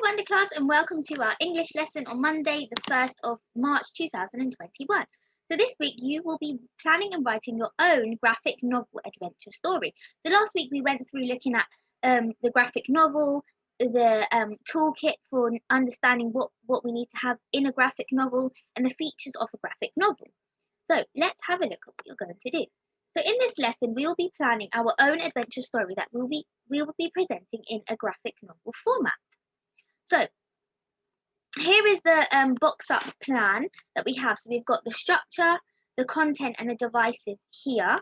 Wonder Class, and welcome to our English lesson on Monday, the 1st of March 2021. So this week you will be planning and writing your own graphic novel adventure story. So last week we went through looking at the graphic novel, the toolkit for understanding what we need to have in a graphic novel and the features of a graphic novel. So let's have a look at what you're going to do. So in this lesson we will be planning our own adventure story that we will be presenting in a graphic novel format. So here is the box up plan that we have. So we've got the structure, the content and the devices here.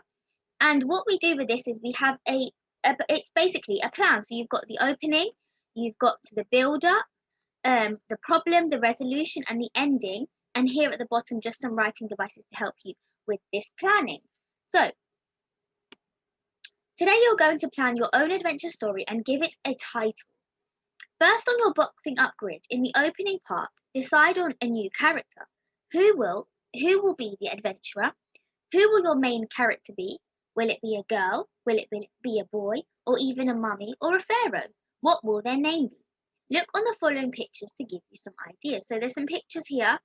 And what we do with this is we have it's basically a plan. So you've got the opening, you've got the build up, the problem, the resolution and the ending. And here at the bottom, just some writing devices to help you with this planning. So today you're going to plan your own adventure story and give it a title. First, on your boxing up grid, in the opening part, decide on a new character. Who will be the adventurer? Who will your main character be? Will it be a girl? Will it be a boy? Or even a mummy or a pharaoh? What will their name be? Look on the following pictures to give you some ideas. So there's some pictures here,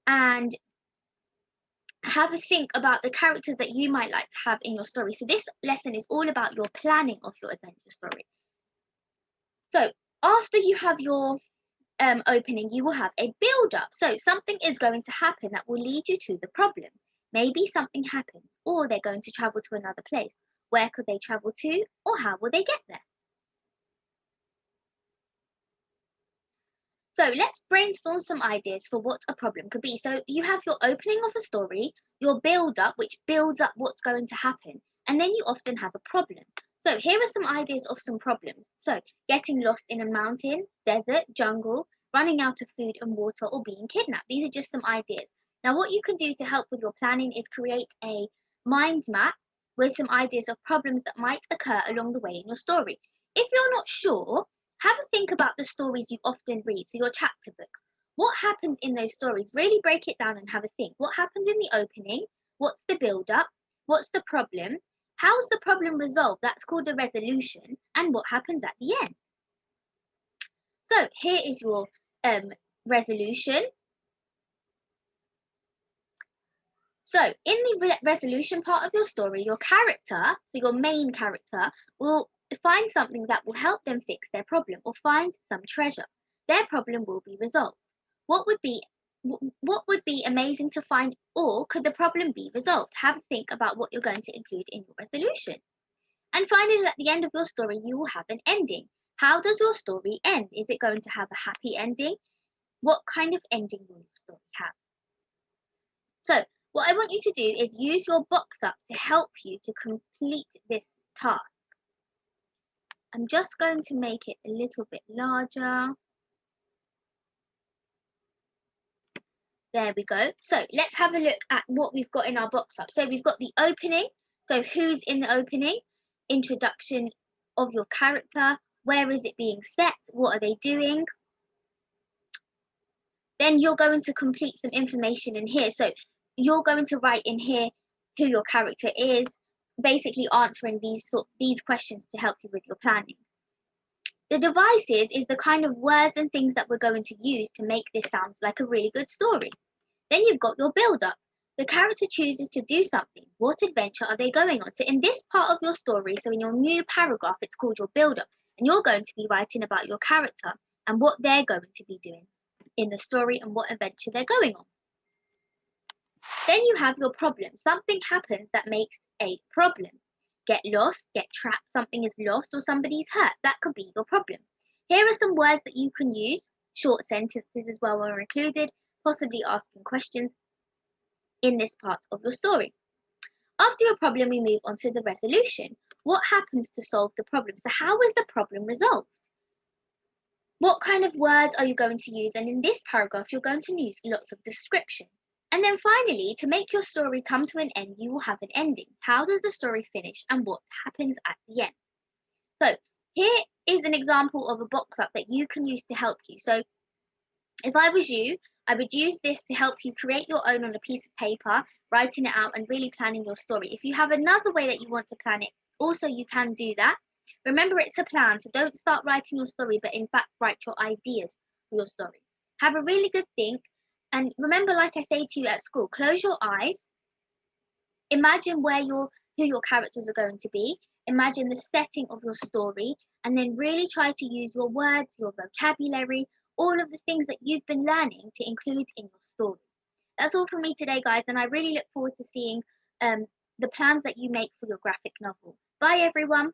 and have a think about the characters that you might like to have in your story. So this lesson is all about your planning of your adventure story. So after you have your opening, you will have a build up. So something is going to happen that will lead you to the problem. Maybe something happens, or they're going to travel to another place. Where could they travel to, or how will they get there? So let's brainstorm some ideas for what a problem could be. So you have your opening of a story, your build up, which builds up what's going to happen, and then you often have a problem. So here are some ideas of some problems. So getting lost in a mountain, desert, jungle, running out of food and water, or being kidnapped. These are just some ideas. Now what you can do to help with your planning is create a mind map with some ideas of problems that might occur along the way in your story. If you're not sure, have a think about the stories you often read, so your chapter books. What happens in those stories? Really break it down and have a think. What happens in the opening? What's the build up? What's the problem? How's the problem resolved? That's called a resolution. And what happens at the end? So here is your resolution. So in the resolution part of your story, your character, so your main character, will find something that will help them fix their problem or find some treasure. Their problem will be resolved. What would be amazing to find, or could the problem be resolved? Have a think about what you're going to include in your resolution. And finally, at the end of your story, you will have an ending. How does your story end? Is it going to have a happy ending? What kind of ending will your story have? So what I want you to do is use your box up to help you to complete this task. I'm just going to make it a little bit larger. There we go. So let's have a look at what we've got in our box up. So we've got the opening. So who's in the opening? Introduction of your character. Where is it being set? What are they doing? Then you're going to complete some information in here. So you're going to write in here who your character is, basically answering these questions to help you with your planning. The devices is the kind of words and things that we're going to use to make this sound like a really good story. Then you've got your build-up. The character chooses to do something. What adventure are they going on? So in this part of your story, so in your new paragraph, it's called your build-up. And you're going to be writing about your character and what they're going to be doing in the story and what adventure they're going on. Then you have your problem. Something happens that makes a problem. Get lost, get trapped, something is lost, or somebody's hurt. That could be your problem. Here are some words that you can use. Short sentences as well are included, possibly asking questions in this part of your story. After your problem, we move on to the resolution. What happens to solve the problem? So how is the problem resolved? What kind of words are you going to use? And in this paragraph, you're going to use lots of description. And then finally, to make your story come to an end, you will have an ending. How does the story finish and what happens at the end? So here is an example of a box up that you can use to help you. So if I was you, I would use this to help you create your own on a piece of paper, writing it out and really planning your story. If you have another way that you want to plan it, also you can do that. Remember, it's a plan, so don't start writing your story, but in fact, write your ideas for your story. Have a really good think, and remember, like I say to you at school, close your eyes, imagine who your characters are going to be, imagine the setting of your story, and then really try to use your words, your vocabulary, all of the things that you've been learning to include in your story. That's all from me today, guys, and I really look forward to seeing the plans that you make for your graphic novel. Bye, everyone.